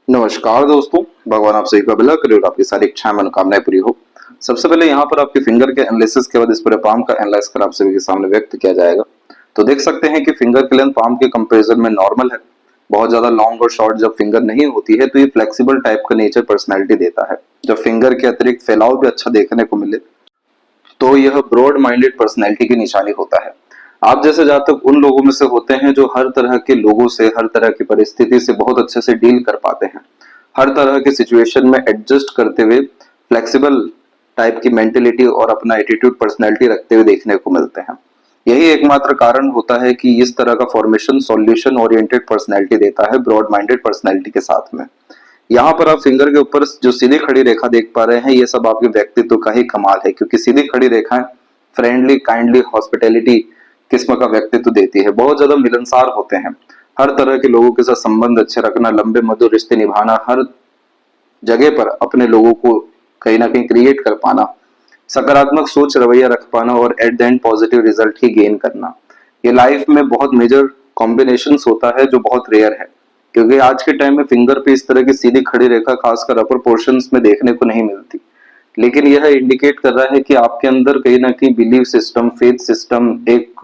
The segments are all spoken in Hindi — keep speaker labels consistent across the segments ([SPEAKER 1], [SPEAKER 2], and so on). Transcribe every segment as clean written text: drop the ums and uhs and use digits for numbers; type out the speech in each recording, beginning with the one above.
[SPEAKER 1] नमस्कार दोस्तों, भगवान आप सभी का भला करे और आपकी सारी इच्छाएं मनोकामनाएं पूरी हो। सबसे पहले यहाँ पर आपके फिंगर के एनालिसिस के बाद इस पूरे पाम का एनालाइज कर आप सभी के सामने व्यक्त किया जाएगा। तो देख सकते हैं कि फिंगर की लेंथ पाम के कंपैरिजन में नॉर्मल है। बहुत ज्यादा लॉन्ग और शॉर्ट जब फिंगर नहीं होती है तो ये फ्लेक्सिबल टाइप का नेचर पर्सनैलिटी देता है। जब फिंगर के अतिरिक्त फैलाव भी अच्छा देखने को मिले तो यह ब्रॉड माइंडेड पर्सनैलिटी की निशानी होता है। आप जैसे जातक उन लोगों में से होते हैं जो हर तरह के लोगों से, हर तरह की परिस्थिति से बहुत अच्छे से डील कर पाते हैं। हर तरह के सिचुएशन में एडजस्ट करते हुए फ्लेक्सिबल टाइप की मेंटेलिटी और अपना एटीट्यूड पर्सनैलिटी रखते हुए देखने को मिलते हैं। यही एकमात्र कारण होता है कि इस तरह का फॉर्मेशन सॉल्यूशन ओरिएंटेड पर्सनैलिटी देता है ब्रॉड माइंडेड पर्सनैलिटी के साथ में। यहाँ पर आप फिंगर के ऊपर जो सीधी खड़ी रेखा देख पा रहे हैं, ये सब आपके व्यक्तित्व का ही कमाल है, क्योंकि सीधी खड़ी रेखाएं फ्रेंडली, काइंडली, हॉस्पिटैलिटी किस्म का व्यक्तित्व देती है। बहुत ज्यादा मिलनसार होते हैं। हर तरह के लोगों के साथ संबंध अच्छे रखना, लंबे मधुर रिश्ते निभाना, हर जगह पर अपने लोगों को कहीं ना कहीं क्रिएट कर पाना, सकारात्मक सोच रवैया रख पाना और at the end positive result he gain करना, ये लाइफ में बहुत मेजर कॉम्बिनेशन होता है जो बहुत रेयर है। क्योंकि आज के टाइम में फिंगर पे इस तरह की सीधी खड़ी रेखा खासकर अपर पोर्शंस में देखने को नहीं मिलती। लेकिन यह इंडिकेट कर रहा है कि आपके अंदर कहीं ना कहीं बिलीव सिस्टम, फेथ सिस्टम, एक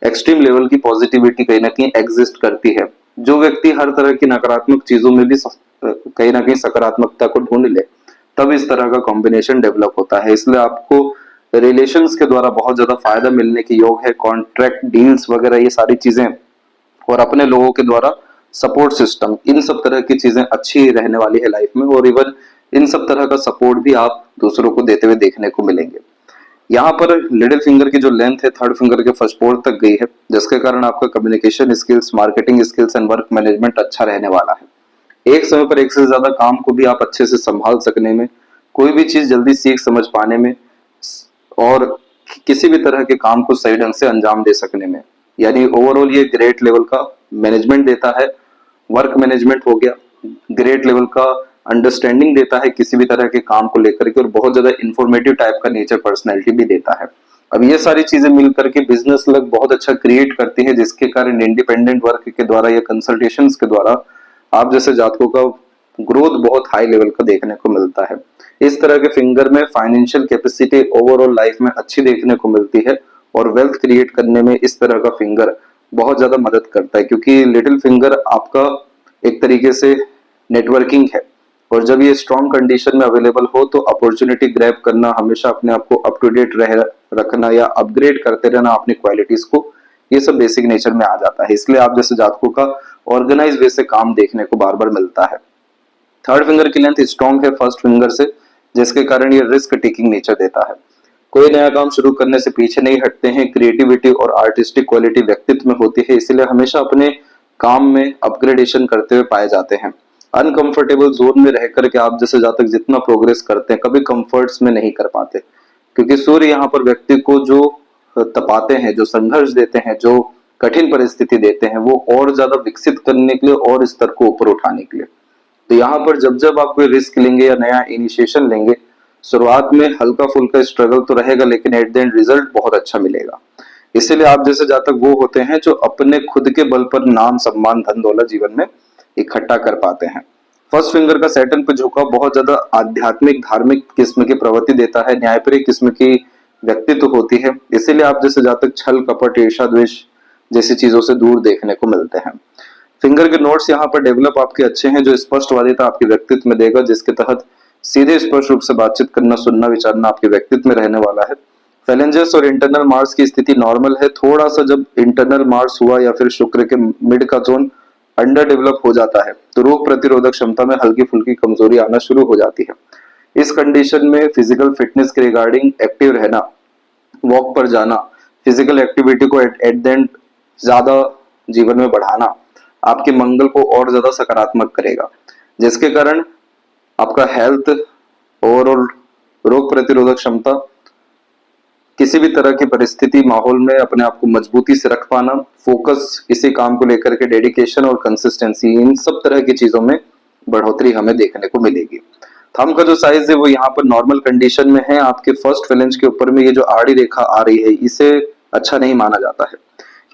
[SPEAKER 1] एक्सट्रीम लेवल की पॉजिटिविटी कहीं ना कहीं एग्जिस्ट करती है। जो व्यक्ति हर तरह की नकारात्मक चीजों में भी कहीं ना कहीं सकारात्मकता को ढूंढ ले, तब इस तरह का कॉम्बिनेशन डेवलप होता है। इसलिए आपको रिलेशंस के द्वारा बहुत ज्यादा फायदा मिलने के योग है। कॉन्ट्रैक्ट, डील्स वगैरह ये सारी चीजें और अपने लोगों के द्वारा सपोर्ट सिस्टम, इन सब तरह की चीजें अच्छी रहने वाली है लाइफ में। और इवन इन सब तरह का सपोर्ट भी आप दूसरों को देते हुए देखने को मिलेंगे। यहाँ पर लिटिल फिंगर की जो लेंथ है थर्ड फिंगर के फर्स्ट फोर्थ तक गई है, जिसके कारण आपका communication skills, marketing skills and work management अच्छा रहने वाला है। एक समय पर एक से ज्यादा काम को भी आप अच्छे से संभाल सकने में, कोई भी चीज जल्दी सीख समझ पाने में और किसी भी तरह के काम को सही ढंग से अंजाम दे सकने में, यानी ओवरऑल ये ग्रेट लेवल का मैनेजमेंट देता है। वर्क मैनेजमेंट हो गया, ग्रेट लेवल का अंडरस्टैंडिंग देता है किसी भी तरह के काम को लेकर के, और बहुत ज्यादा इंफॉर्मेटिव टाइप का नेचर पर्सनैलिटी भी देता है। अब ये सारी चीजें मिलकर के बिजनेस लग बहुत अच्छा क्रिएट करती है, जिसके कारण इंडिपेंडेंट वर्क के द्वारा या कंसल्टेशंस के द्वारा आप जैसे जातकों का ग्रोथ बहुत हाई लेवल का देखने को मिलता है। इस तरह के फिंगर में फाइनेंशियल कैपेसिटी ओवरऑल लाइफ में अच्छी देखने को मिलती है, और वेल्थ क्रिएट करने में इस तरह का फिंगर बहुत ज्यादा मदद करता है, क्योंकि लिटिल फिंगर आपका एक तरीके से नेटवर्किंग है। और जब ये स्ट्रॉन्ग कंडीशन में अवेलेबल हो तो अपॉर्चुनिटी ग्रैब करना, हमेशा अपने आप को अप टू डेट रखना या अपग्रेड करते रहना अपनी क्वालिटीज को, ये सब बेसिक नेचर में आ जाता है। इसलिए आप जैसे जातकों का ऑर्गेनाइज वे से काम देखने को बार बार मिलता है। थर्ड फिंगर की लेंथ स्ट्रॉन्ग है फर्स्ट फिंगर से, जिसके कारण ये रिस्क टेकिंग नेचर देता है। कोई नया काम शुरू करने से पीछे नहीं हटते हैं। क्रिएटिविटी और आर्टिस्टिक क्वालिटी व्यक्तित्व में होती है, इसलिए हमेशा अपने काम में अपग्रेडेशन करते हुए पाए जाते हैं। अनकंफर्टेबल जोन में रह करके आप जैसे जातक जितना प्रोग्रेस करते हैं, कभी कंफर्ट्स में नहीं कर पाते, क्योंकि सूर्य यहाँ पर व्यक्ति को जो तपाते हैं, जो संघर्ष देते हैं, जो कठिन परिस्थिति देते हैं, वो और ज्यादा विकसित करने के लिए और स्तर को ऊपर उठाने के लिए। तो यहाँ पर जब जब आप कोई रिस्क लेंगे या नया इनिशिएशन लेंगे, शुरुआत में हल्का फुल्का स्ट्रगल तो रहेगा, लेकिन एट द एंड रिजल्ट बहुत अच्छा मिलेगा। इसीलिए आप जैसे जातक वो होते हैं जो अपने खुद के बल पर नाम, सम्मान, धन दौलत जीवन में इकट्ठा कर पाते हैं। फर्स्ट फिंगर का सैटर्न पे झुकाव बहुत ज्यादा आध्यात्मिक, धार्मिक किस्म की प्रवृत्ति देता है, न्यायप्रिय किस्म की व्यक्तित्व होती है। इसीलिए आप जैसे जातक छल, कपट, ईर्ष्या, द्वेष जैसी चीजों से दूर देखने को मिलते हैं। फिंगर के नोट्स यहाँ पर डेवलप आपके अच्छे हैं, जो स्पष्टवादिता आपके व्यक्तित्व में देगा, जिसके तहत सीधे स्पष्ट रूप से बातचीत करना, सुनना, विचारना आपके व्यक्तित्व में रहने वाला है। फेलेंजेस और इंटरनल मार्स की स्थिति नॉर्मल है। थोड़ा सा जब इंटरनल मार्स हुआ या फिर शुक्र के मिड का जोन अंडर डेवलप हो जाता है, तो रोग प्रतिरोधक क्षमता में हल्की फुल्की कमजोरी आना शुरू हो जाती है। इस कंडीशन में फिजिकल फिटनेस के रिगार्डिंग एक्टिव रहना, वॉक पर जाना, फिजिकल एक्टिविटी को एट द एंड ज्यादा जीवन में बढ़ाना आपके मंगल को और ज्यादा सकारात्मक करेगा, जिसके कारण आपका हेल्थ, ओवरऑल रोग प्रतिरोधक क्षमता, किसी भी तरह की परिस्थिति, माहौल में अपने आप को मजबूती से रख पाना, फोकस इसी काम को लेकर के, डेडिकेशन और कंसिस्टेंसी, इन सब तरह की चीजों में बढ़ोतरी हमें देखने को मिलेगी। थंब का जो साइज है वो यहाँ पर नॉर्मल कंडीशन में है। आपके फर्स्ट फेलेंज के ऊपर में ये जो आड़ी रेखा आ रही है, इसे अच्छा नहीं माना जाता है।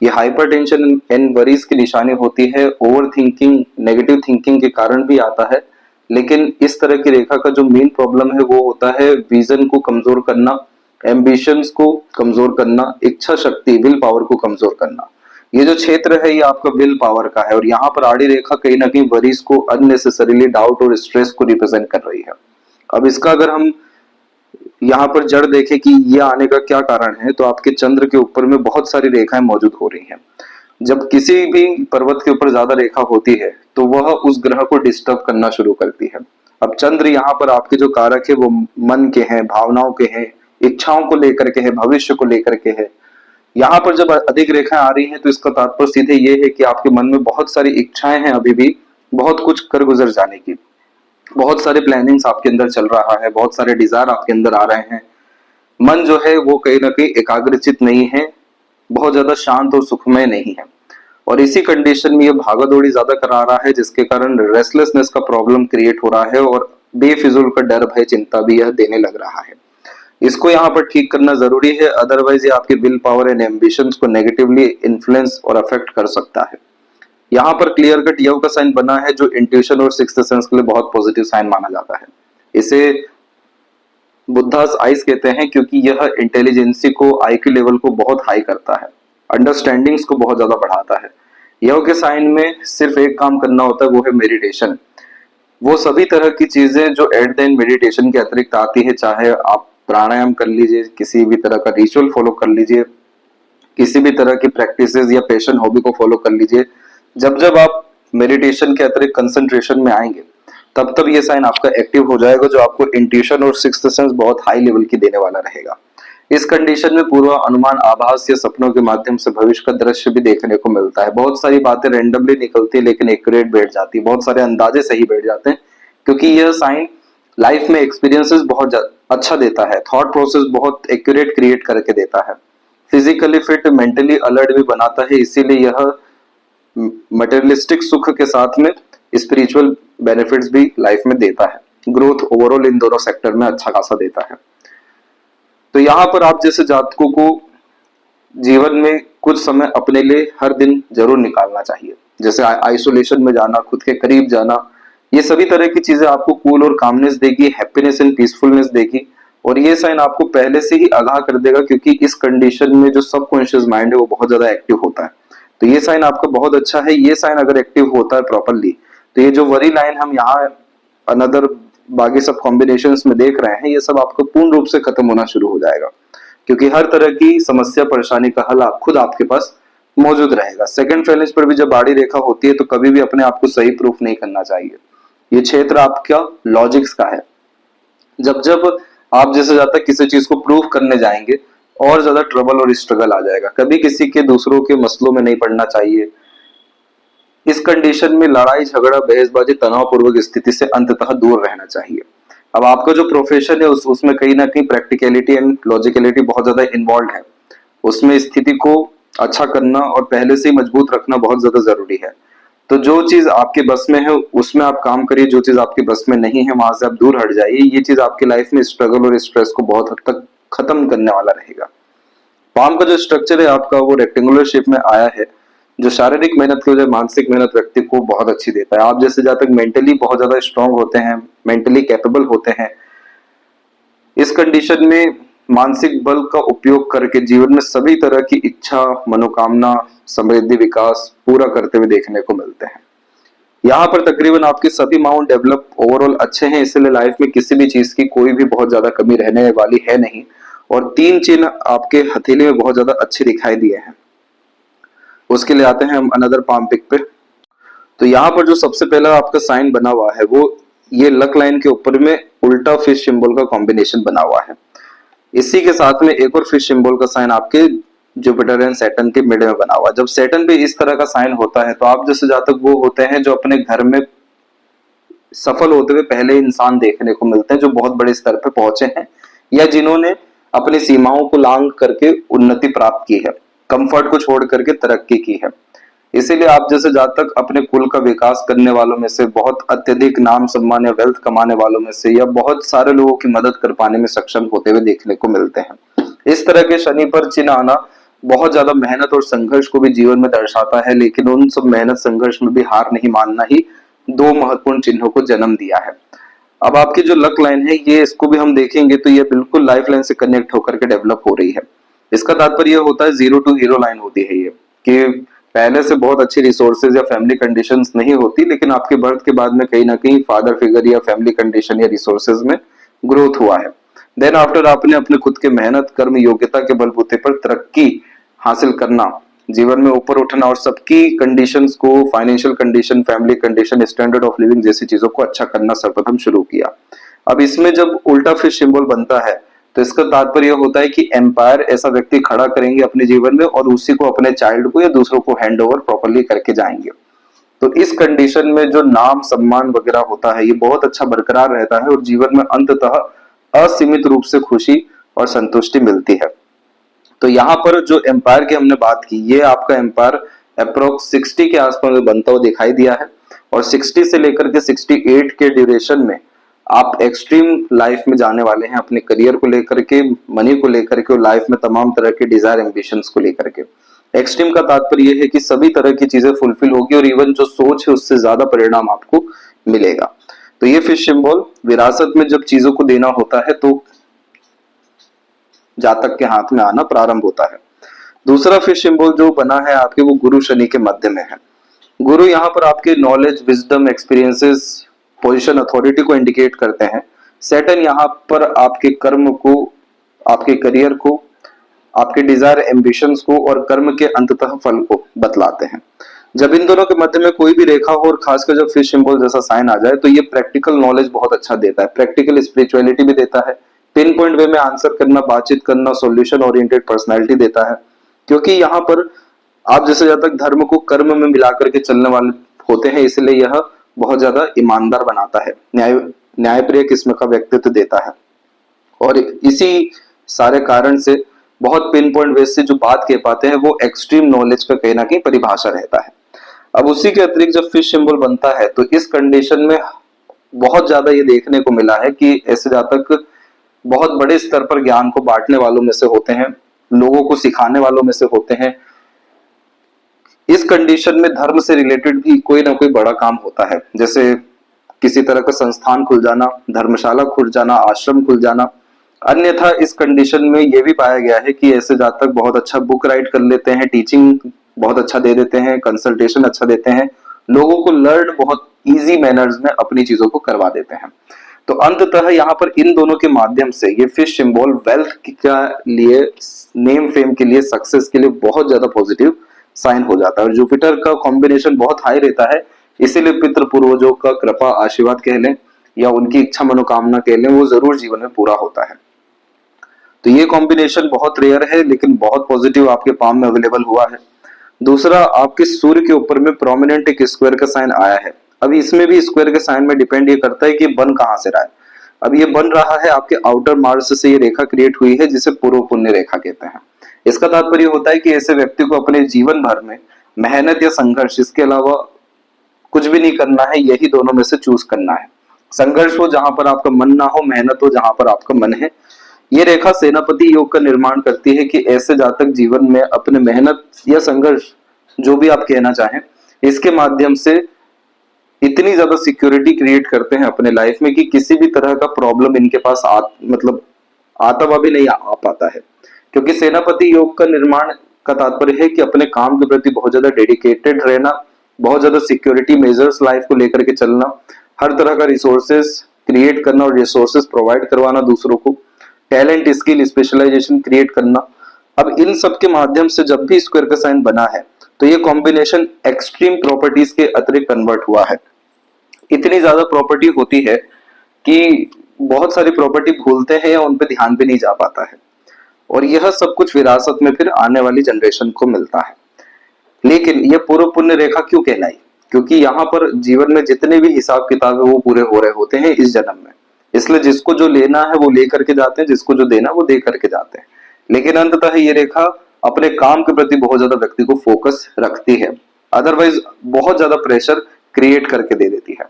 [SPEAKER 1] ये हाइपरटेंशन एंड वरीज की निशानी होती है। ओवर थिंकिंग, नेगेटिव थिंकिंग के कारण भी आता है, लेकिन इस तरह की रेखा का जो मेन प्रॉब्लम है वो होता है विजन को कमजोर करना, एम्बिशंस को कमजोर करना, इच्छा शक्ति, विल पावर को कमजोर करना। ये जो क्षेत्र है ये आपका विल पावर का है, और यहाँ पर आड़ी रेखा कहीं ना कहीं वरीज को अननेसेसरीली डाउट और स्ट्रेस को रिप्रेजेंट कर रही है। अब इसका अगर हम यहाँ पर जड़ देखें कि ये आने का क्या कारण है, तो आपके चंद्र के ऊपर में बहुत सारी रेखाएं मौजूद हो रही हैं। जब किसी भी पर्वत के ऊपर ज्यादा रेखा होती है तो वह उस ग्रह को डिस्टर्ब करना शुरू करती है। अब चंद्र यहाँ पर आपके जो कारक है वो मन के हैं, भावनाओं के हैं, इच्छाओं को लेकर के है, भविष्य को लेकर के है। यहाँ पर जब अधिक रेखाएं आ रही हैं तो इसका तात्पर्य सीधे ये है कि आपके मन में बहुत सारी इच्छाएं हैं, अभी भी बहुत कुछ कर गुजर जाने की, बहुत सारे प्लानिंग्स आपके अंदर चल रहा है, बहुत सारे डिजायर आपके अंदर आ रहे हैं। मन जो है वो कहीं ना कहीं एकाग्रचित नहीं है, बहुत ज्यादा शांत और सुखमय नहीं है, और इसी कंडीशन में ये भागा दौड़ी ज्यादा करा रहा है, जिसके कारण रेस्टलेसनेस का प्रॉब्लम क्रिएट हो रहा है और बेफिजूल का डर, भय, चिंता भी यह देने लग रहा है। इसको यहाँ पर ठीक करना जरूरी है, अदरवाइज ये आपके विल पावर एंड एम्बिशंस को नेगेटिवली इन्फ्लुएंस और अफेक्ट कर सकता है। यहाँ पर क्लियर कट यव का साइन बना है, जो इंट्यूशन और सिक्स्थ सेंस के लिए बहुत पॉजिटिव साइन माना जाता है। इसे बुद्धास आइस कहते हैं, क्योंकि यह इंटेलिजेंसी को, आईक्यू लेवल को बहुत हाई करता है, अंडरस्टैंडिंग्स को बहुत ज्यादा बढ़ाता है। यव के साइन में सिर्फ एक काम करना होता है, वो है मेडिटेशन। वो सभी तरह की चीजें जो एट द एंड मेडिटेशन के अतिरिक्त आती है, चाहे आप प्राणायाम कर लीजिए, किसी भी तरह का रिचुअल फॉलो कर लीजिए, किसी भी तरह की प्रैक्टिसेस या पैशन हॉबी को फॉलो कर लीजिए, जब जब आप मेडिटेशन के अतिरिक्त कंसंट्रेशन में आएंगे तब तब ये साइन आपका एक्टिव हो जाएगा, जो आपको इंट्यूशन और सिक्स्थ सेंस बहुत हाई लेवल की देने वाला रहेगा। इस कंडीशन में पूर्व अनुमान, आभास या सपनों के माध्यम से भविष्य का दृश्य भी देखने को मिलता है। बहुत सारी बातें रैंडमली निकलती है लेकिन एक्यूरेट बैठ जाती है, बहुत सारे अंदाजे सही बैठ जाते हैं, क्योंकि यह साइन लाइफ में एक्सपीरियंसेस बहुत अच्छा देता है, थॉट प्रोसेस बहुत एक्यूरेट क्रिएट करके देता है, फिजिकली फिट, मेंटली अलर्ट भी बनाता है। इसीलिए यह मटेरियलिस्टिक सुख के साथ में स्पिरिचुअल बेनिफिट्स भी लाइफ में देता है। ग्रोथ ओवरऑल इन दोनों सेक्टर में अच्छा खासा देता है। तो यहाँ पर आप जैसे जातकों को जीवन में कुछ समय अपने लिए हर दिन जरूर निकालना चाहिए, जैसे आइसोलेशन में जाना, खुद के करीब जाना, ये सभी तरह की चीजें आपको कूल और कामनेस देगी, हैप्पीनेस एंड पीसफुलनेस देगी, और ये साइन आपको पहले से ही आगाह कर देगा, क्योंकि इस कंडीशन में जो सबकॉन्शियस माइंड है वो बहुत ज्यादा एक्टिव होता है। तो ये साइन आपका बहुत अच्छा है। ये साइन अगर एक्टिव होता है प्रॉपरली, तो ये जो वरी लाइन हम यहाँ अनदर बाकी सब कॉम्बिनेशंस में देख रहे हैं, ये सब आपको पूर्ण रूप से खत्म होना शुरू हो जाएगा, क्योंकि हर तरह की समस्या, परेशानी का हल आप खुद आपके पास मौजूद रहेगा। सेकंड फैलेंस पर भी जब आड़ी रेखा होती है तो कभी भी अपने आप को सही प्रूफ नहीं करना चाहिए। ये क्षेत्र आपका लॉजिक्स का है। जब जब आप जैसे जाता किसी चीज को प्रूव करने जाएंगे और ज्यादा ट्रबल और स्ट्रगल आ जाएगा। कभी किसी के, दूसरों के मसलों में नहीं पड़ना चाहिए। इस कंडीशन में लड़ाई झगड़ा, बहसबाजी, तनावपूर्वक स्थिति से अंततः दूर रहना चाहिए। अब आपका जो प्रोफेशन है उसमें कहीं ना कहीं प्रैक्टिकलिटी एंड लॉजिकलिटी बहुत ज्यादा इन्वॉल्व है। उसमें स्थिति को अच्छा करना और पहले से ही मजबूत रखना बहुत ज्यादा जरूरी है। तो जो चीज आपके बस में है उसमें आप काम करिए, जो चीज आपके बस में नहीं है वहां से आप दूर हट जाइए। ये चीज आपकी लाइफ में स्ट्रगल और स्ट्रेस को बहुत हद तक खत्म करने वाला रहेगा। पाम का जो स्ट्रक्चर है आपका वो रेक्टेंगुलर शेप में आया है, जो शारीरिक मेहनत की वजह मानसिक मेहनत व्यक्ति को बहुत अच्छी देता है। आप जैसे जहाँ तक मेंटली बहुत ज्यादा स्ट्रांग होते हैं, मेंटली कैपेबल होते हैं, इस कंडीशन में मानसिक बल का उपयोग करके जीवन में सभी तरह की इच्छा, मनोकामना, समृद्धि, विकास पूरा करते हुए देखने को मिलते हैं। यहाँ पर तकरीबन आपके सभी माउंट डेवलप ओवरऑल अच्छे हैं, इसलिए लाइफ में किसी भी चीज की कोई भी बहुत ज्यादा कमी रहने वाली है नहीं। और 3 चिन्ह आपके हथेली में बहुत ज्यादा अच्छे दिखाई दिए हैं। उसके लिए आते हैं हम अनदर पाम पिक पे। तो यहाँ पर जो सबसे पहला आपका साइन बना हुआ है वो ये लक लाइन के ऊपर में उल्टा फिश सिंबल का कॉम्बिनेशन बना हुआ है। इसी के साथ में एक और फिश सिंबल का साइन आपके जुपिटर एंड सैटर्न के मिड में बना हुआ। जब सैटर्न पे इस तरह का साइन होता है तो आप जैसे जातक वो होते हैं जो अपने घर में सफल होते हुए पहले इंसान देखने को मिलते हैं, जो बहुत बड़े स्तर पे पहुंचे हैं या जिन्होंने अपनी सीमाओं को लांघ करके उन्नति प्राप्त की है, कंफर्ट को छोड़ करके तरक्की की है। इसीलिए आप जैसे जातक अपने कुल का विकास करने वालों में से, बहुत अत्यधिक नाम सम्मान या वेल्थ कमाने वालों में से, या बहुत सारे लोगों की मदद कर पाने में सक्षम होते हुए देखने को मिलते हैं। इस तरह के शनि पर चिन्ह आना बहुत ज्यादा मेहनत और संघर्ष को भी जीवन में दर्शाता है, लेकिन उन सब मेहनत संघर्ष में भी हार नहीं मानना ही दो महत्वपूर्ण चिन्हों को जन्म दिया है। अब आपकी जो लक लाइन है, ये इसको भी हम देखेंगे तो ये बिल्कुल लाइफ लाइन से कनेक्ट होकर के डेवलप हो रही है। इसका तात्पर्य ये होता है, जीरो टू हीरो लाइन होती है ये, कि पहले से बहुत अच्छी रिसोर्सेज या फैमिली कंडीशंस नहीं होती, लेकिन आपके बर्थ के बाद में कहीं ना कहीं फादर फिगर या फैमिली कंडीशन या रिसोर्सेज में ग्रोथ हुआ है। देन आफ्टर आपने अपने खुद के मेहनत, कर्म, योग्यता के बलबूते पर तरक्की हासिल करना, जीवन में ऊपर उठना और सबकी कंडीशंस को, financial condition, family condition, standard of living जैसी चीजों को अच्छा करना सर्वप्रथम शुरू किया। अब इसमें जब उल्टा फिश सिंबल बनता है तो इसका तात्पर्य होता है कि एम्पायर ऐसा व्यक्ति खड़ा करेंगे अपने जीवन में और उसी को अपने चाइल्ड को या दूसरों को हैंड ओवर प्रॉपरली करके जाएंगे। तो इस कंडीशन में जो नाम, सम्मान वगैरह होता है, ये बहुत अच्छा बरकरार रहता है और जीवन में अंततः असीमित रूप से खुशी और संतुष्टि मिलती है। तो यहाँ पर जो एम्पायर की हमने बात की, ये आपका एम्पायर अप्रोक्स 60 के आसपास में बनता हुआ दिखाई दिया है और 60 से लेकर के 68 के ड्यूरेशन में आप एक्सट्रीम लाइफ में जाने वाले हैं, अपने करियर को लेकर के, मनी को लेकर के और लाइफ में तमाम तरह के डिजायर, एम्बिशंस को लेकर के। एक्सट्रीम का तात्पर्य यह है कि सभी तरह की चीजें फुलफिल होगी और इवन जो सोच है उससे ज्यादा परिणाम आपको मिलेगा। तो ये फिश सिंबल विरासत में जब चीजों को देना होता है तो जातक के हाथ में आना प्रारंभ होता है। दूसरा फिश सिंबल जो बना है आपके, वो गुरु शनि के मध्य में है। गुरु यहाँ पर आपके knowledge, wisdom, experiences, position, authority को इंडिकेट करते हैं। सैटर्न यहाँ पर आपके कर्म को, आपके करियर को, आपके डिजायर, एम्बिशंस को और कर्म के अंततः फल को बतलाते हैं। जब इन दोनों के मध्य में कोई भी रेखा हो और खासकर जब फिश सिंबल जैसा साइन आ जाए तो ये प्रैक्टिकल नॉलेज बहुत अच्छा देता है, प्रैक्टिकल स्पिरिचुअलिटी भी देता है, पिन पॉइंट वे में आंसर करना, बातचीत करना, सॉल्यूशन ओरिएंटेड पर्सनालिटी देता है। क्योंकि यहाँ पर आप जैसे जब तक धर्म को कर्म में मिला करके चलने वाले होते हैं, इसलिए यह बहुत ज्यादा ईमानदार बनाता है, न्यायप्रिय किस्म का व्यक्तित्व देता है और इसी सारे कारण से बहुत पिन पॉइंट बेस से जो बात कह पाते हैं वो एक्सट्रीम नॉलेज का कहीं ना कहीं परिभाषा रहता है। अब उसी के अतिरिक्त जब फिश सिंबल बनता है तो इस कंडीशन में बहुत ज्यादा ये देखने को मिला है कि ऐसे जातक बहुत बड़े स्तर पर ज्ञान को बांटने वालों में से होते हैं, लोगों को सिखाने वालों में से होते हैं। इस कंडीशन में धर्म से रिलेटेड भी कोई ना कोई बड़ा काम होता है, जैसे किसी तरह का संस्थान खुल जाना, धर्मशाला खुल जाना, आश्रम खुल जाना। अन्यथा इस कंडीशन में यह भी पाया गया है कि ऐसे जातक बहुत अच्छा बुक राइट कर लेते हैं, टीचिंग बहुत अच्छा दे देते हैं, कंसल्टेशन अच्छा देते हैं, लोगों को लर्न बहुत इजी मैनर्स में अपनी चीजों को करवा देते हैं। तो अंततः यहाँ पर इन दोनों के माध्यम से ये फिश सिंबल वेल्थ का लिए, नेम फेम के लिए, सक्सेस के लिए बहुत ज्यादा पॉजिटिव साइन हो जाता है। और जुपिटर का कॉम्बिनेशन बहुत हाई रहता है, इसीलिए पितृ पूर्वजों का कृपा आशीर्वाद कह लें या उनकी इच्छा मनोकामना कह लें, वो जरूर जीवन में पूरा होता है। तो ये कॉम्बिनेशन बहुत रेयर है लेकिन बहुत पॉजिटिव आपके पाम में अवेलेबल हुआ है। दूसरा, आपके सूर्य के ऊपर में प्रोमिनेंट एक स्क्वायर का साइन आया है। अभी इसमें भी स्क्वायर के साइन में डिपेंड ये करता है कि बन कहां से रहा है। अब ये बन रहा है आपके आउटर मार्स से, ये रेखा क्रिएट हुई है जिसे पूर्व पुण्य रेखा कहते हैं। इसका तात्पर्य होता है कि ऐसे व्यक्ति को अपने जीवन भर में मेहनत या संघर्ष, इसके अलावा कुछ भी नहीं करना है, यही दोनों में से चूज करना है। संघर्ष हो जहां पर आपका मन ना हो, मेहनत हो जहां पर आपका मन है। ये रेखा सेनापति योग का निर्माण करती है कि ऐसे जातक जीवन में अपने मेहनत या संघर्ष, जो भी आप कहना चाहें, इसके माध्यम से इतनी ज्यादा सिक्योरिटी क्रिएट करते हैं अपने लाइफ में कि किसी भी तरह का प्रॉब्लम इनके पास आता हुआ भी नहीं आ पाता है। क्योंकि सेनापति योग का निर्माण का तात्पर्य है कि अपने काम के प्रति बहुत ज्यादा डेडिकेटेड रहना, बहुत ज्यादा सिक्योरिटी मेजर्स लाइफ को लेकर के चलना, हर तरह का रिसोर्सेस क्रिएट करना और रिसोर्सेस प्रोवाइड करवाना दूसरों को, टैलेंट, स्किल, स्पेशलाइजेशन क्रिएट करना। अब इन सब के माध्यम से जब भी स्क्वायर का साइन बना है तो ये कॉम्बिनेशन एक्सट्रीम प्रॉपर्टीज के अतिरिक्त कन्वर्ट हुआ है। इतनी ज्यादा प्रॉपर्टी होती है कि बहुत सारी प्रॉपर्टी भूलते हैं या उन पे ध्यान भी नहीं जा पाता है और यह सब कुछ विरासत में फिर आने वाली जनरेशन को मिलता है। लेकिन यह पूर्व पुण्य रेखा क्यों कहलाई? क्योंकि यहाँ पर जीवन में जितने भी हिसाब किताब है वो पूरे हो रहे होते हैं इस जन्म में, इसलिए जिसको जो लेना है वो ले करके जाते हैं, जिसको जो देना वो दे करके जाते हैं। लेकिन अंततः ये रेखा अपने काम के प्रति बहुत ज्यादा व्यक्ति को फोकस रखती है, अदरवाइज बहुत ज्यादा प्रेशर क्रिएट करके दे देती है।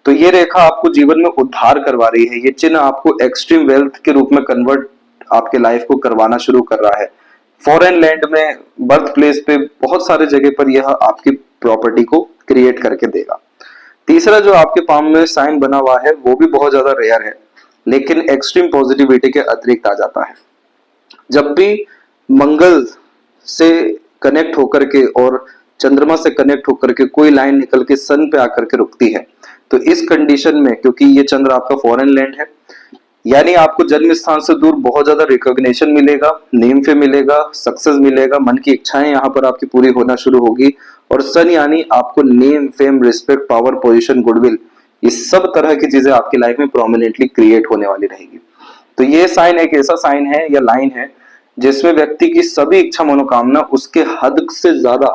[SPEAKER 1] तो ये रेखा आपको जीवन में उद्धार करवा रही है, ये चिन्ह आपको एक्सट्रीम वेल्थ के रूप में कन्वर्ट आपके लाइफ को करवाना शुरू कर रहा है। फॉरेन लैंड में, बर्थ प्लेस पे, बहुत सारे जगह पर यह आपकी प्रॉपर्टी को क्रिएट करके देगा। तीसरा जो आपके पाम में साइन बना हुआ है वो भी बहुत ज्यादा रेयर है, लेकिन एक्सट्रीम पॉजिटिविटी के अतिरिक्त आ जाता है। जब भी मंगल से कनेक्ट होकर के और चंद्रमा से कनेक्ट होकर के कोई लाइन निकल के सन पे आकर के रुकती है, तो इस कंडीशन में, क्योंकि ये चंद्र आपका फॉरेन लैंड है, यानी आपको जन्म स्थान से दूर बहुत ज्यादा रिकॉग्निशन मिलेगा, नेम पे मिलेगा, सक्सेस मिलेगा, मन की इच्छाएं यहाँ पर आपकी पूरी होना शुरू होगी। और सन यानी आपको name, fame, respect, power, position, goodwill, इस सब तरह की चीजें आपकी लाइफ में प्रोमिनेंटली क्रिएट होने वाली रहेगी। तो ये साइन एक ऐसा साइन है या लाइन है जिसमें व्यक्ति की सभी इच्छा मनोकामना उसके हद से ज्यादा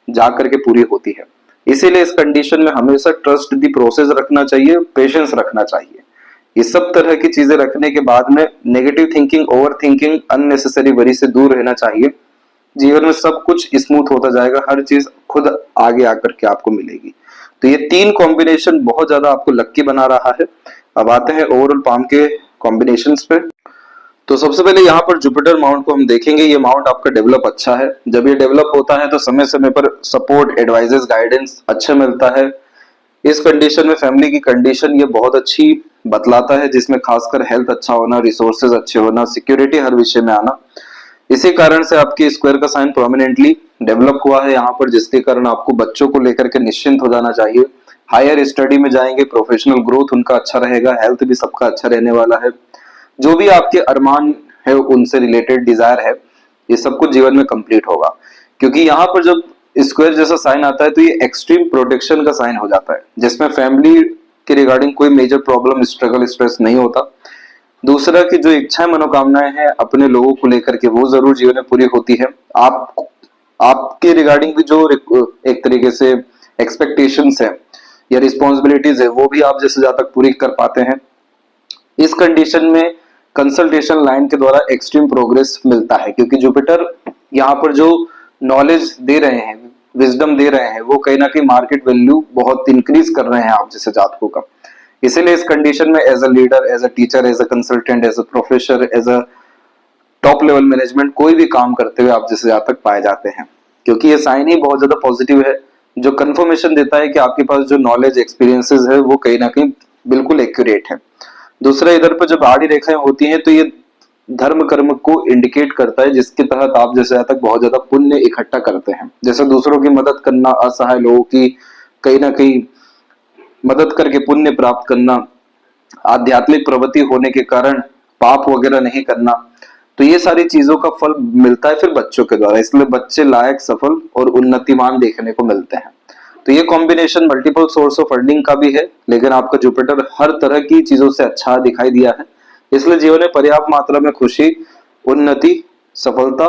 [SPEAKER 1] जा करके पूरी होती है। इसीलिए इस कंडीशन में हमेशा ट्रस्ट दी प्रोसेस रखना चाहिए, पेशेंस रखना चाहिए। ये सब तरह की चीजें रखने के बाद में negative thinking, over thinking, unnecessary worry से दूर रहना चाहिए। जीवन में सब कुछ स्मूथ होता जाएगा, हर चीज खुद आगे आकर के आपको मिलेगी। तो ये तीन कॉम्बिनेशन बहुत ज्यादा आपको लक्की बना रहा है। अब आते हैं ओवरऑल पाम के कॉम्बिनेशंस पे। तो सबसे पहले यहाँ पर जुपिटर माउंट को हम देखेंगे। ये माउंट आपका डेवलप अच्छा है। जब ये डेवलप होता है तो समय समय पर सपोर्ट, एडवाइजेस, गाइडेंस अच्छा मिलता है। इस कंडीशन में फैमिली की कंडीशन ये बहुत अच्छी बतलाता है, जिसमें खासकर हेल्थ अच्छा होना, रिसोर्सेज अच्छे होना, सिक्योरिटी हर विषय में आना। इसी कारण से आपके स्क्वायर का साइन प्रोमिनेंटली डेवलप हुआ है यहाँ पर, जिसके कारण आपको बच्चों को लेकर के निश्चिंत हो जाना चाहिए। हायर स्टडी में जाएंगे, प्रोफेशनल ग्रोथ उनका अच्छा रहेगा, हेल्थ भी सबका अच्छा रहने वाला है। जो भी आपके अरमान है, उनसे रिलेटेड डिजायर है, ये सब कुछ जीवन में कंप्लीट होगा। क्योंकि यहाँ पर जब स्क्वायर जैसा साइन आता है तो ये एक्सट्रीम प्रोटेक्शन का साइन हो जाता है, जिसमें फैमिली के रिगार्डिंग कोई मेजर प्रॉब्लम, स्ट्रगल, स्ट्रेस नहीं होता। दूसरा की जो इच्छाएं मनोकामनाएं हैं अपने लोगों को लेकर के, वो जरूर जीवन में पूरी होती है। आपके रिगार्डिंग भी जो एक तरीके से एक्सपेक्टेशंस है या रिस्पॉन्सिबिलिटीज है, वो भी आप जैसे ज्यादा तक पूरी कर पाते हैं। इस कंडीशन में कंसल्टेशन लाइन के द्वारा एक्सट्रीम प्रोग्रेस मिलता है, क्योंकि जुपिटर यहाँ पर जो नॉलेज दे रहे हैं, विजडम दे रहे हैं, वो कहीं ना कहीं मार्केट वैल्यू बहुत इंक्रीज कर रहे हैं आप जैसे जातकों का। इसीलिए इस कंडीशन में as a leader, as a teacher, as a consultant, as a professor, as a top level management, कोई भी काम करते हुए आप जैसे जातक पाए जाते हैं। क्योंकि ये साइन ही बहुत ज्यादा पॉजिटिव है, जो कंफर्मेशन देता है कि आपके पास जो नॉलेज, एक्सपीरियंसेस है, वो कहीं ना कहीं बिल्कुल एक्यूरेट है। दूसरा, इधर पर जब आड़ी रेखाएं होती हैं तो ये धर्म कर्म को इंडिकेट करता है, जिसके तहत आप जैसे तक बहुत ज्यादा पुण्य इकट्ठा करते हैं। जैसे दूसरों की मदद करना, असहाय लोगों की कहीं ना कहीं मदद करके पुण्य प्राप्त करना, आध्यात्मिक प्रवृत्ति होने के कारण पाप वगैरह नहीं करना, तो ये सारी चीजों का फल मिलता है फिर बच्चों के द्वारा। इसलिए बच्चे लायक, सफल और उन्नतिमान देखने को मिलते हैं। तो ये combination multiple source of earning का भी है, लेकिन आपका जुपिटर हर तरह की चीजों से अच्छा दिखाई दिया है। इसलिए जीवन में पर्याप्त मात्रा में खुशी, उन्नति, सफलता,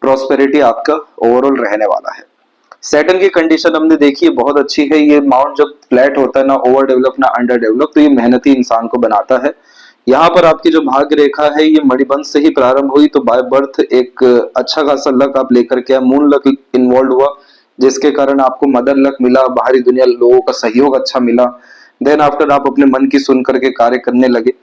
[SPEAKER 1] प्रॉस्पेरिटी आपका ओवरऑल रहने वाला है। सैटर्न की कंडीशन हमने देखी है, बहुत अच्छी है। ये माउंट जब फ्लैट होता है, ना ओवर डेवलप ना अंडर डेवलप, तो ये मेहनती इंसान को बनाता है। यहाँ पर आपकी जो भाग्य रेखा है ये मणिबंध से ही प्रारंभ हुई, तो बाय बर्थ एक अच्छा खासा लक आप लेकर के, मून लक इन्वॉल्व हुआ, जिसके कारण आपको मदर लक मिला, बाहरी दुनिया लोगों का सहयोग अच्छा मिला। देन आफ्टर आप अपने मन की सुन करके कार्य करने लगे,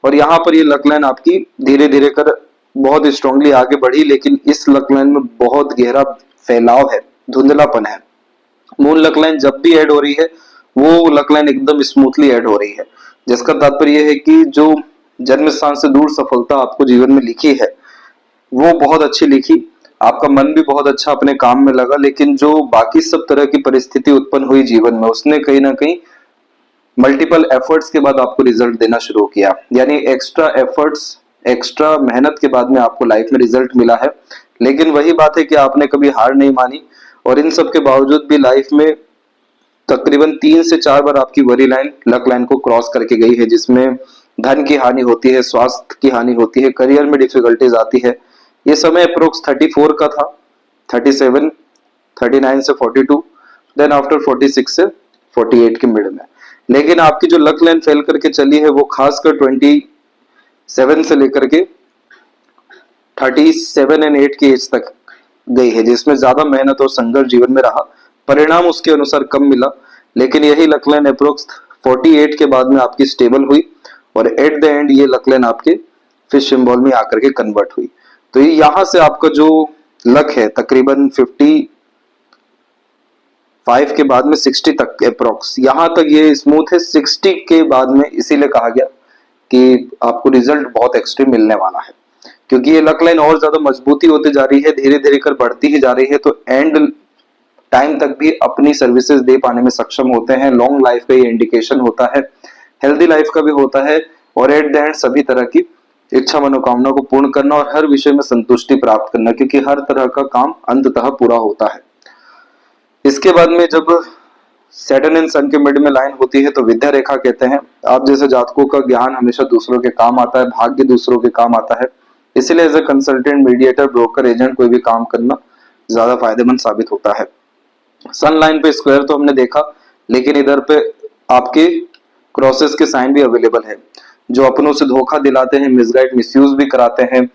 [SPEAKER 1] और यहाँ पर ये लक लाइन आपकी धीरे धीरे कर बहुत स्ट्रांगली आगे बढ़ी। लेकिन इस लक लाइन में बहुत गहरा फैलाव है, धुंधलापन है। मून लक लाइन जब भी ऐड हो रही है, वो लक लाइन एकदम स्मूथली ऐड हो रही है, जिसका तात्पर्य है कि जो जन्म स्थान से दूर सफलता आपको जीवन में लिखी है, वो बहुत अच्छी लिखी। आपका मन भी बहुत अच्छा अपने काम में लगा, लेकिन जो बाकी सब तरह की परिस्थिति उत्पन्न हुई जीवन में, उसने कहीं ना कहीं मल्टीपल एफर्ट्स के बाद आपको रिजल्ट देना शुरू किया। यानी एक्स्ट्रा एफर्ट्स, एक्स्ट्रा मेहनत के बाद में आपको लाइफ में रिजल्ट मिला है। लेकिन वही बात है कि आपने कभी हार नहीं मानी, और इन सब के बावजूद भी लाइफ में तकरीबन 3 से 4 बार आपकी वरी लाइन, लक लाइन को क्रॉस करके गई है, जिसमें धन की हानि होती है, स्वास्थ्य की हानि होती है, करियर में डिफिकल्टीज आती है। ये समय अप्रोक्स 34 का था, 37, 39 से 42, देन आफ्टर 46 से 48 के मिड में। लेकिन आपकी जो लक लाइन फेल करके चली है, वो खासकर 27 से लेकर के 37 एंड 8 की एज तक गई है, जिसमें ज्यादा मेहनत और संघर्ष जीवन में रहा। परिणाम उसके अनुसार कम मिला, लेकिन यही लक लाइन अप्रोक्स 48 के बाद में आपकी स्टेबल हुई, और एट द एंड ये लक लाइन आपके फिश सिंबल में आकर के कन्वर्ट हुई। तो ये यहाँ से आपका जो लक है तकरीबन 55 के बाद में 60 तक अप्रोक्स, यहाँ तक ये स्मूथ है। 60 के बाद में इसीलिए कहा गया कि आपको रिजल्ट बहुत एक्सट्रीम मिलने वाला है, क्योंकि ये लक लाइन और ज्यादा मजबूती होती जा रही है, धीरे धीरे कर बढ़ती ही जा रही है। तो एंड टाइम तक भी अपनी सर्विसेज दे पाने में सक्षम होते हैं। लॉन्ग लाइफ का ये इंडिकेशन होता है, हेल्दी लाइफ का भी होता है, और एट द एंड सभी तरह की इच्छा मनोकामना को पूर्ण करना और हर विषय में संतुष्टि प्राप्त करना, क्योंकि हर तरह का काम अंततः पूरा होता है। इसके बाद में जब सैटर्न एंड सन के मिड में लाइन होती है तो विद्या रेखा कहते हैं। आप जैसे जातकों का ज्ञान हमेशा दूसरों के काम आता है, भाग्य दूसरों के काम आता है, इसलिए as a consultant, mediator, broker, agent कोई भी काम करना ज्यादा फायदेमंद साबित होता है। सन लाइन पे स्क्वायर तो हमने देखा, लेकिन इधर पे आपके क्रॉसेस के साइन भी अवेलेबल है, जो अपनों से धोखा दिलाते हैं, मिसगाइड, मिसयूज भी कराते हैं।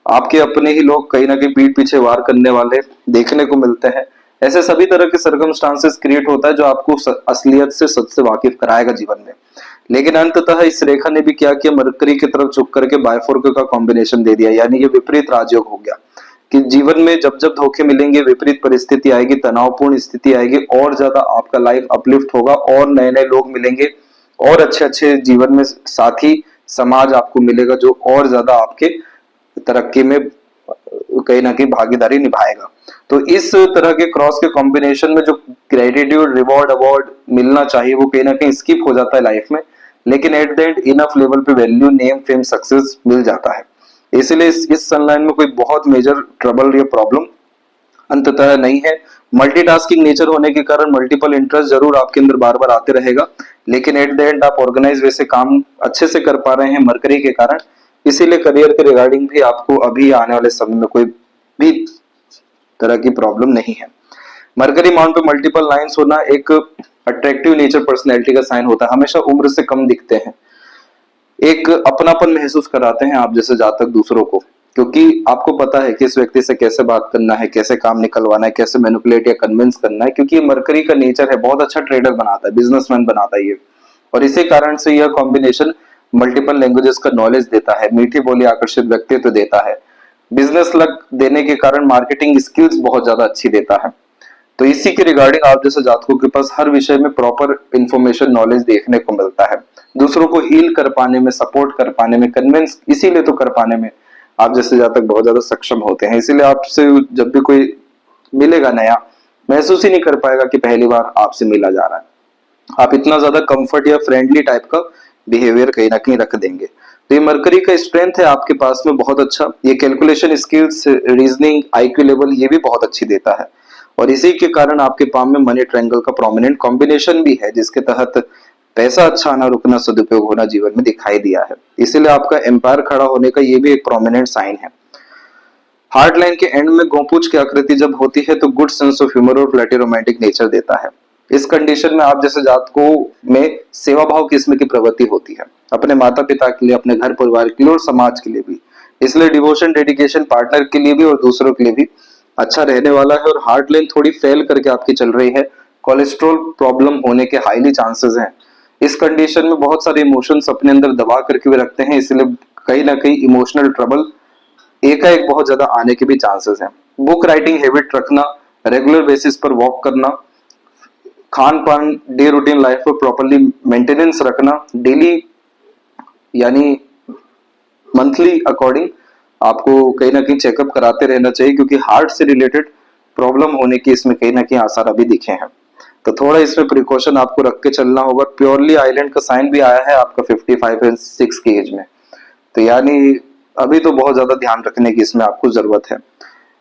[SPEAKER 1] आपके अपने ही लोग कहीं ना कहीं पीठ पीछे वार करने वाले देखने को मिलते हैं। ऐसे सभी तरह के सर्कमस्टांसेस क्रिएट होता है जो आपको असलियत से, सच से वाकिफ कराएगा जीवन में। लेकिन अंततः इस रेखा ने भी क्या किया, मरकरी की तरफ झुक करके बायफोर्क का कॉम्बिनेशन दे दिया, यानी ये विपरीत राजयोग हो गया कि जीवन में जब जब धोखे मिलेंगे, विपरीत परिस्थिति आएगी, तनावपूर्ण स्थिति आएगी, और ज्यादा आपका लाइफ अपलिफ्ट होगा, और नए नए लोग मिलेंगे, और अच्छे अच्छे जीवन में साथी समाज आपको मिलेगा जो और ज्यादा आपके तरक्की में कहीं ना कहीं भागीदारी निभाएगा। तो इस तरह के क्रॉस के कॉम्बिनेशन में जो ग्रेटिट्यूड, रिवॉर्ड, अवार्ड मिलना चाहिए वो कहीं ना कहीं स्किप हो जाता है लाइफ में, लेकिन at the end enough level पे वैल्यू, नेम, फेम, सक्सेस मिल जाता है। इसलिए इस सनलाइन में कोई बहुत मेजर ट्रबल या प्रॉब्लम अंततः नहीं है। मल्टीटास्किंग नेचर होने के कारण मल्टीपल इंटरेस्ट जरूर आपके अंदर बार बार आते रहेगा, लेकिन एट द एंड आप ऑर्गेनाइज वैसे काम अच्छे से कर पा रहे हैं मरकरी के कारण। इसीलिए करियर के रिगार्डिंग भी आपको अभी आने वाले समय में कोई भी तरह की प्रॉब्लम नहीं है। मरकरी माउंट पे मल्टीपल लाइंस होना एक अट्रैक्टिव नेचर पर्सनैलिटी का साइन होता है, हमेशा उम्र से कम दिखते हैं, एक अपनापन महसूस कराते हैं आप जैसे जातक दूसरों को, क्योंकि आपको पता है कि इस व्यक्ति से कैसे बात करना है, कैसे काम निकलवाना है, कैसे मैनिपुलेट या कन्विंस करना है, क्योंकि ये मरकरी का नेचर है, बहुत अच्छा ट्रेडर बनाता है, बिजनेसमैन बनाता है ये। और इसी कारण से यह कॉम्बिनेशन मल्टीपल लैंग्वेजेस का नॉलेज देता है, मीठी बोली, आकर्षित व्यक्तित्व देता है, बिजनेस लक देने के कारण मार्केटिंग स्किल्स बहुत ज्यादा अच्छी देता है। तो इसी के रिगार्डिंग आप जैसे जातकों के पास हर विषय में प्रॉपर इंफॉर्मेशन, नॉलेज देखने को मिलता है। दूसरों को हील कर पाने में, सपोर्ट कर पाने में, कन्विंस इसीलिए तो कर पाने में आप जैसे जातक बहुत ज्यादा सक्षम होते हैं। इसीलिए आपसे जब भी कोई मिलेगा नया, महसूस ही नहीं कर पाएगा कि पहली बार आपसे मिला जा रहा है। आप इतना ज्यादा कंफर्ट या फ्रेंडली टाइप का बिहेवियर कहीं ना कहीं रख देंगे। तो ये मरकरी का स्ट्रेंथ है आपके पास में बहुत अच्छा। ये calculation skills, reasoning, IQ level ये भी बहुत अच्छी देता है, और इसी के कारण आपके पाम में मनी ट्रायंगल का प्रोमिनेंट कॉम्बिनेशन भी है, जिसके तहत पैसा अच्छा आना, रुकना, सदुपयोग होना जीवन में दिखाई दिया है। इसीलिए आपका एम्पायर खड़ा होने का ये भी एक प्रोमिनेंट साइन है। हार्ट लाइन के एंड में गोपूछ की आकृति जब होती है तो गुड सेंस ऑफ ह्यूमर और फ्लर्टी रोमांटिक नेचर देता है। इस कंडीशन में आप जैसे जातकों में सेवा भाव किस्म की प्रवृत्ति होती है, अपने माता पिता के लिए, अपने घर परिवार के लिए और समाज के लिए भी। इसलिए डिवोशन, डेडिकेशन पार्टनर के लिए भी और दूसरों के लिए भी अच्छा रहने वाला है। और हार्ट लाइन थोड़ी फेल करके आपकी चल रही है, कोलेस्ट्रॉल प्रॉब्लम होने के हाईली चांसेस हैं। इस कंडीशन में बहुत सारे इमोशंस अपने अंदर दबा करके भी रखते हैं, इसलिए कहीं ना कहीं इमोशनल ट्रबल एकाएक बहुत ज्यादा आने के भी चांसेस हैं। बुक राइटिंग हैबिट रखना, रेगुलर बेसिस पर वॉक करना, खान पान, डे रूटीन लाइफ पर प्रॉपरली मेंटेनेंस रखना, डेली यानी मंथली अकॉर्डिंग आपको कहीं ना कहीं चेकअप कराते रहना चाहिए, क्योंकि हार्ट से रिलेटेड प्रॉब्लम होने की इसमें कहीं ना कहीं आसार अभी दिखे हैं। तो थोड़ा इसमें प्रिकॉशन आपको रख के चलना होगा। प्योरली आइलैंड का साइन भी आया है आपका 55 एंड 6 की एज में, तो यानी अभी तो बहुत ज्यादा ध्यान रखने की इसमें आपको जरूरत है।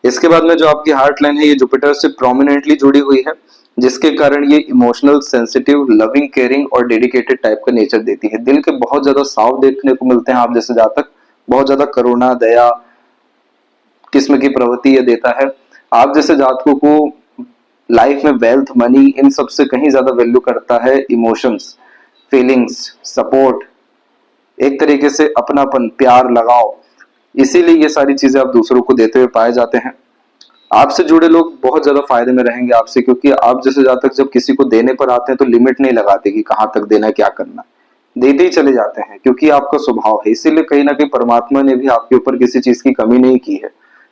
[SPEAKER 1] इसके बाद में जो आपकी हार्ट लाइन है ये जुपिटर से प्रोमिनेंटली जुड़ी हुई है, जिसके कारण ये इमोशनल, सेंसिटिव, लविंग, केयरिंग और डेडिकेटेड टाइप का नेचर देती है। दिल के बहुत ज्यादा साफ देखने को मिलते हैं आप जैसे जातक, बहुत ज्यादा करुणा, दया किस्म की प्रवृत्ति ये देता है। आप जैसे जातकों को लाइफ में वेल्थ, मनी, इन सब से कहीं ज्यादा वैल्यू करता है इमोशंस, फीलिंग्स, सपोर्ट, एक तरीके से अपनापन, प्यार, लगाव। इसीलिए ये सारी चीजें आप दूसरों को देते हुए पाए जाते हैं। आपसे जुड़े लोग बहुत ज्यादा फायदे में रहेंगे आपसे, क्योंकि आप जैसे जातक जब किसी को देने पर आते हैं तो लिमिट नहीं लगाते कि कहाँ तक देना, क्या करना। देते ही चले जाते हैं क्योंकि आपका स्वभाव है। इसीलिए कहीं ना कहीं परमात्मा ने भी आपके ऊपर किसी चीज की कमी नहीं की है,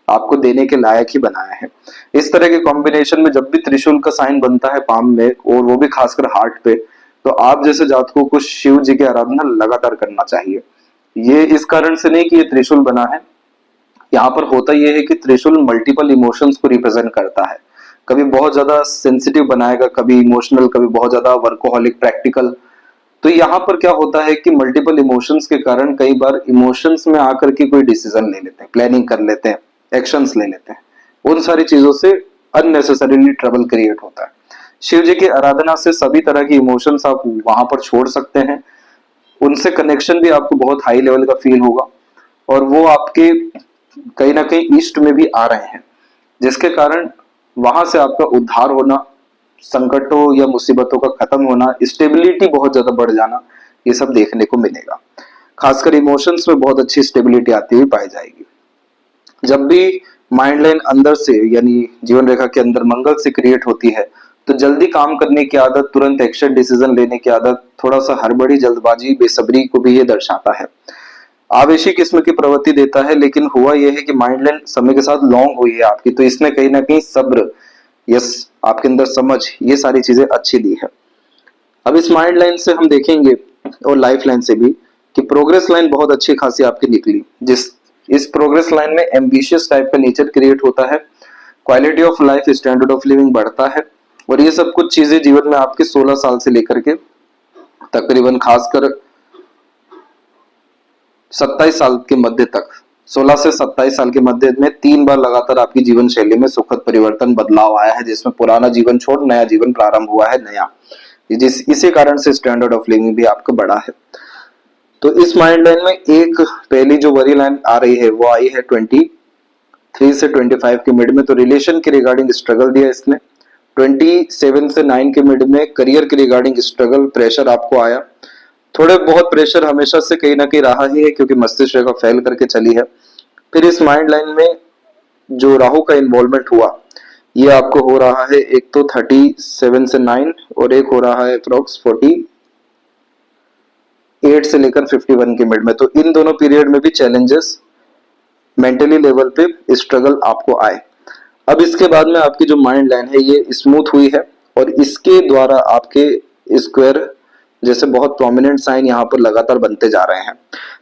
[SPEAKER 1] आपको देने के लायक ही बनाया है। इस तरह के कॉम्बिनेशन में जब भी त्रिशूल का साइन बनता है पाम में, और वो भी खासकर हार्ट पे, तो आप जैसे जातकों को शिव जी की आराधना लगातार करना चाहिए। ये इस कारण से नहीं कि ये त्रिशूल बना है, यहाँ पर होता यह है कि त्रिशूल मल्टीपल इमोशंस को रिप्रेजेंट करता है। कभी बहुत ज्यादा सेंसिटिव बनाएगा, कभी इमोशनल, कभी बहुत ज्यादा वर्कोहॉलिक प्रैक्टिकल। तो यहाँ पर क्या होता है कि मल्टीपल इमोशंस के कारण कई बार इमोशंस में आकर के कोई डिसीजन ले लेते हैं, प्लानिंग कर लेते हैं, एक्शंस ले लेते हैं। उन सारी चीजों से अननेसेसरीली ट्रबल क्रिएट होता है। शिव जी की आराधना से सभी तरह की इमोशंस आप वहां पर छोड़ सकते हैं, उनसे कनेक्शन भी आपको बहुत हाई लेवल का फील होगा, और वो आपके कहीं ना कहीं ईस्ट में भी आ रहे हैं, जिसके कारण वहां से आपका उद्धार होना, संकटों या मुसीबतों का खत्म होना, स्टेबिलिटी बहुत ज्यादा बढ़ जाना, ये सब देखने को मिलेगा। खासकर इमोशंस में बहुत अच्छी स्टेबिलिटी आती हुई पाई जाएगी। जब भी माइंड लाइन अंदर से यानी जीवन रेखा के अंदर मंगल से क्रिएट होती है, तो जल्दी काम करने की आदत, तुरंत एक्शन डिसीजन लेने की आदत, थोड़ा सा हड़बड़ी, जल्दबाजी, बेसब्री को भी ये दर्शाता है। आवेशी किस्म की प्रवृत्ति देता है, लेकिन हुआ यह है कि माइंड लाइन समय के साथ लॉन्ग हुई है आपकी, तो इसने कहीं ना कहीं सब्र, यस, आपके अंदर समझ, ये सारी चीजें अच्छी दी है। अब इस माइंड लाइन से हम देखेंगे, और लाइफ लाइन से भी, कि प्रोग्रेस लाइन बहुत अच्छी खासी आपकी निकली। इस प्रोग्रेस लाइन में एम्बिशियस टाइप का नेचर क्रिएट होता है, quality of life, standard of living बढ़ता है, और ये सब कुछ चीजें जीवन में आपके 16 साल से लेकर के तकरीबन खासकर 27 साल के मध्य तक, 16 से 27 साल के मध्य में 3 बार लगातार आपकी जीवन शैली में सुखद परिवर्तन, बदलाव आया है, जिसमें पुराना जीवन छोड़ नया जीवन प्रारंभ हुआ है, नया। इसी कारण से स्टैंडर्ड ऑफ लिविंग भी आपका बढ़ा है। तो इस माइंड लाइन में एक पहली जो वरी लाइन आ रही है वो आई है 23 से 25 के मिड में, तो रिलेशन के रिगार्डिंग स्ट्रगल दिया इसने। 27 से 9 के मिड में करियर के रिगार्डिंग स्ट्रगल, प्रेशर आपको आया। थोड़े बहुत प्रेशर हमेशा से कहीं ना कहीं रहा ही है, क्योंकि मस्तिष्क रेखा फेल करके चली है। फिर इस माइंड लाइन में जो राहु का इन्वॉल्वमेंट हुआ, ये आपको हो रहा है एक तो 37 से 9, और एक हो रहा है अप्रोक्स 48 से लेकर 51 के मिड में। तो इन दोनों पीरियड में भी चैलेंजेस, मेंटली लेवल पे स्ट्रगल आपको आए। अब इसके बाद में आपकी जो माइंड लाइन है ये स्मूथ हुई है, और इसके द्वारा आपके स्क्वायर जैसे बहुत प्रोमिनेंट साइन यहाँ पर लगातार बनते जा रहे हैं।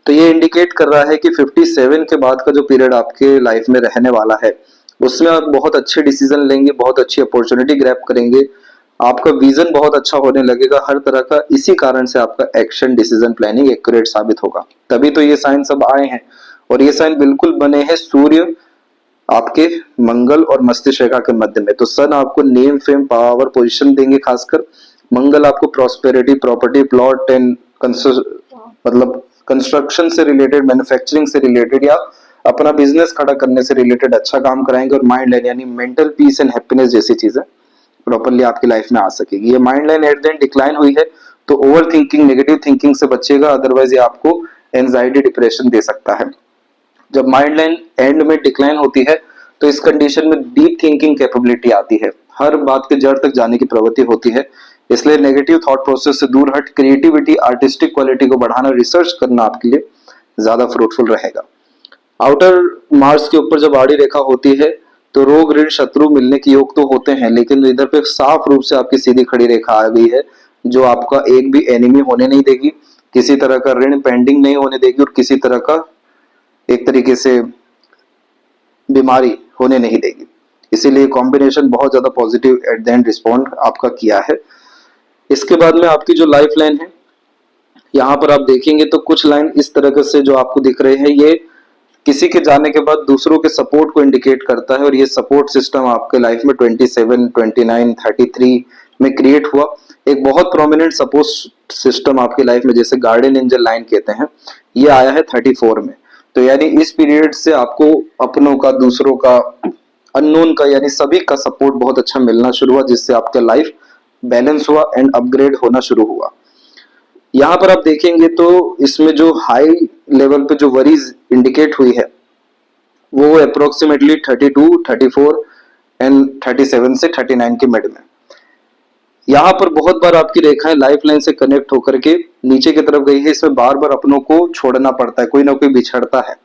[SPEAKER 1] तो ये इंडिकेट कर रहा है कि 57 के बाद का जो पीरियड आपके लाइफ में रहने वाला है, उसमें आप बहुत अच्छे डिसीजन लेंगे, बहुत अच्छी अपॉर्चुनिटी ग्रैब करेंगे, आपका विजन बहुत अच्छा होने लगेगा हर तरह का। इसी कारण से आपका एक्शन, डिसीजन, प्लानिंग एक्यूरेट साबित होगा। तभी तो ये साइन सब आए हैं, और ये साइन बिल्कुल बने हैं सूर्य, आपके मंगल और मस्तिष्क रेखा के मध्य में। तो सन आपको नेम, फेम, पावर, पोजीशन देंगे खासकर। मंगल आपको प्रॉस्पेरिटी, प्रॉपर्टी, प्लॉट एंड मतलब कंस्ट्रक्शन से रिलेटेड, मैन्युफैक्चरिंग से रिलेटेड, या अपना बिजनेस खड़ा करने से रिलेटेड अच्छा काम कराएंगे। और माइंड लाइन यानी मेंटल पीस एंड हैप्पीनेस जैसी चीजें प्रॉपरली आपकी लाइफ में आ सकेगी। ये mind line at the end decline हुई है, तो ओवर थिंकिंग, नेगेटिव थिंकिंग से बचेगा, अदरवाइज ये आपको एंजाइटी, डिप्रेशन दे सकता है। जब माइंड लाइन एंड में डिक्लाइन होती है, तो इस कंडीशन में डीप थिंकिंग कैपेबिलिटी आती है, हर बात के जड़ तक जाने की प्रवृत्ति होती है। इसलिए नेगेटिव थॉट प्रोसेस से दूर हट क्रिएटिविटी, आर्टिस्टिक क्वालिटी को बढ़ाना, रिसर्च करना आपके लिए ज्यादा फ्रूटफुल रहेगा। आउटर मार्स के ऊपर जब आड़ी रेखा होती है, तो रोग, ऋण, शत्रु मिलने के योग तो होते हैं, लेकिन इधर पे साफ रूप से आपकी सीधी खड़ी रेखा आ गई है, जो आपका एक भी एनिमी होने नहीं देगी, किसी तरह का ऋण पेंडिंग नहीं होने देगी, और किसी तरह का एक तरीके से बीमारी होने नहीं देगी। इसीलिए कॉम्बिनेशन बहुत ज्यादा positive at the end respond आपका किया है। इसके बाद में आपकी जो लाइफ लाइन है, यहाँ पर आप देखेंगे तो कुछ लाइन इस तरह से जो आपको दिख रहे हैं, ये किसी के जाने के बाद दूसरों के सपोर्ट को इंडिकेट करता है, और ये सपोर्ट सिस्टम आपके लाइफ में 27, 29, 33 में क्रिएट हुआ। एक बहुत प्रोमिनेंट सपोर्ट सिस्टम आपके लाइफ में, जैसे गार्डियन एंजल लाइन कहते हैं, ये आया है 34 में। तो यानी इस पीरियड से आपको अपनों का, दूसरों का, अननोन का, यानी सभी का सपोर्ट बहुत अच्छा मिलना शुरू हुआ, जिससे आपका लाइफ बैलेंस हुआ एंड अपग्रेड होना शुरू हुआ। यहाँ पर आप देखेंगे तो इसमें जो हाई लेवल पे जो वरीज इंडिकेट हुई है, वो अप्रोक्सीमेटली 32, 34 एंड 37 से 39 के मिड में। यहाँ पर बहुत बार आपकी रेखाएं लाइफ लाइन से कनेक्ट होकर के नीचे की तरफ गई है, इसमें बार बार अपनों को छोड़ना पड़ता है, कोई ना कोई बिछड़ता है,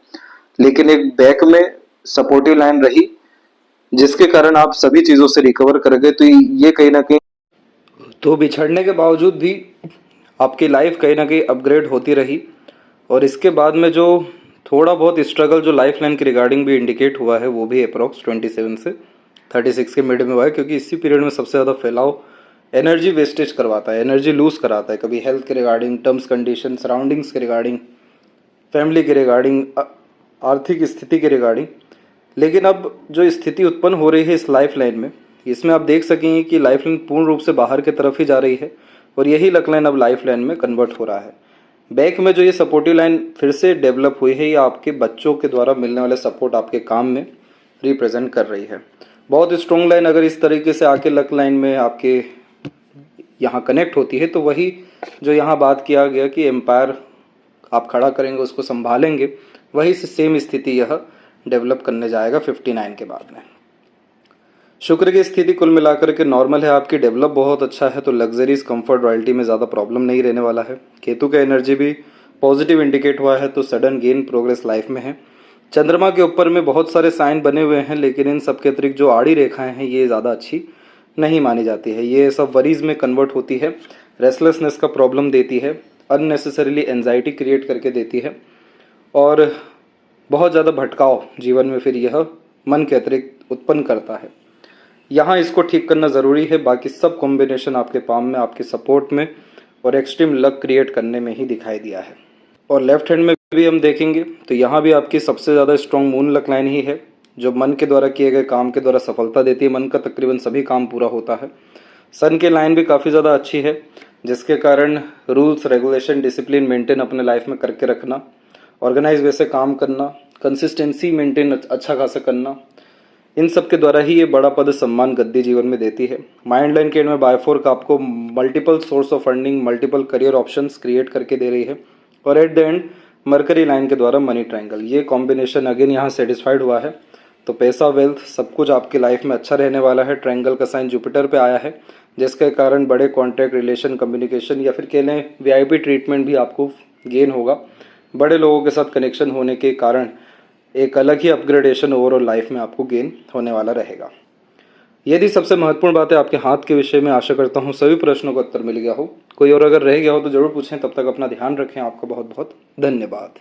[SPEAKER 1] लेकिन एक बैक में सपोर्टिव लाइन रही जिसके कारण आप सभी चीजों से रिकवर कर गए। तो ये कहीं ना कहीं, तो बिछड़ने के बावजूद भी आपकी लाइफ कहीं ना कहीं अपग्रेड होती रही। और इसके बाद में जो थोड़ा बहुत स्ट्रगल जो लाइफ लाइन के रिगार्डिंग भी इंडिकेट हुआ है, वो भी अप्रॉक्स 27 से 36 के मिड में हुआ है, क्योंकि इसी पीरियड में सबसे ज़्यादा फैलाव एनर्जी वेस्टेज करवाता है, एनर्जी लूज कराता है, कभी हेल्थ के रिगार्डिंग, टर्म्स कंडीशन, सराउंडिंग्स के रिगार्डिंग, फैमिली के रिगार्डिंग, आर्थिक स्थिति के रिगार्डिंग। लेकिन अब जो स्थिति उत्पन्न हो रही है इस लाइफ लाइन में, इसमें आप देख सकेंगे कि लाइफ लाइन पूर्ण रूप से बाहर की तरफ ही जा रही है और यही लक लाइन अब लाइफ लाइन में कन्वर्ट हो रहा है। बैक में जो ये सपोर्टिव लाइन फिर से डेवलप हुई है, ये आपके बच्चों के द्वारा मिलने वाले सपोर्ट आपके काम में रिप्रेजेंट कर रही है। बहुत स्ट्रॉन्ग लाइन अगर इस तरीके से आके लक लाइन में आपके यहाँ कनेक्ट होती है, तो वही जो यहाँ बात किया गया कि एम्पायर आप खड़ा करेंगे, उसको संभालेंगे, वही से सेम स्थिति यह डेवलप करने जाएगा 59 के बाद में। शुक्र की स्थिति कुल मिलाकर के नॉर्मल है आपकी, डेवलप बहुत अच्छा है, तो लग्जरीज, कंफर्ट, रॉयल्टी में ज़्यादा प्रॉब्लम नहीं रहने वाला है। केतु का एनर्जी भी पॉजिटिव इंडिकेट हुआ है, तो सडन गेन प्रोग्रेस लाइफ में है। चंद्रमा के ऊपर में बहुत सारे साइन बने हुए हैं, लेकिन इन सब के अतिरिक्त जो आड़ी रेखाएं हैं ये ज़्यादा अच्छी नहीं मानी जाती है, ये सब वरीज में कन्वर्ट होती है, रेस्टलेसनेस का प्रॉब्लम देती है, अननेसेसरीली एंजाइटी क्रिएट करके देती है और बहुत ज़्यादा भटकाव जीवन में फिर यह मन के अतिरिक्त उत्पन्न करता है। यहाँ इसको ठीक करना ज़रूरी है, बाकी सब कॉम्बिनेशन आपके पाम में, आपके सपोर्ट में और एक्सट्रीम लक क्रिएट करने में ही दिखाई दिया है। और लेफ्ट हैंड में भी हम देखेंगे तो यहाँ भी आपकी सबसे ज़्यादा स्ट्रॉन्ग मून लक लाइन ही है, जो मन के द्वारा किए गए काम के द्वारा सफलता देती है। मन का तकरीबन सभी काम पूरा होता है। सन की लाइन भी काफ़ी ज़्यादा अच्छी है, जिसके कारण रूल्स, रेगुलेशन, डिसिप्लिन मेंटेन अपने लाइफ में करके रखना, ऑर्गेनाइज वे से काम करना, कंसिस्टेंसी मेंटेन अच्छा खासा करना, इन सब के द्वारा ही ये बड़ा पद, सम्मान, गद्दी जीवन में देती है। माइंड लाइन के एंड में बायफोर का आपको multiple source of earning, multiple career options create करके दे रही है। और at the end mercury line के द्वारा मनी ट्रायंगल, ये कॉम्बिनेशन अगेन यहाँ सेटिस्फाइड हुआ है, तो पैसा, वेल्थ, सब कुछ आपकी लाइफ में अच्छा रहने वाला है। ट्रायंगल का साइन जुपिटर पे आया है, जिसके कारण बड़े कॉन्टैक्ट, रिलेशन, कम्युनिकेशन या फिर कह लें VIP ट्रीटमेंट भी आपको गेन होगा। बड़े लोगों के साथ कनेक्शन होने के कारण एक अलग ही अपग्रेडेशन ओवरऑल लाइफ में आपको गेन होने वाला रहेगा। यदि सबसे महत्वपूर्ण बात है आपके हाथ के विषय में, आशा करता हूँ सभी प्रश्नों का उत्तर मिल गया हो। कोई और अगर रह गया हो तो जरूर पूछें। तब तक अपना ध्यान रखें। आपका बहुत बहुत धन्यवाद।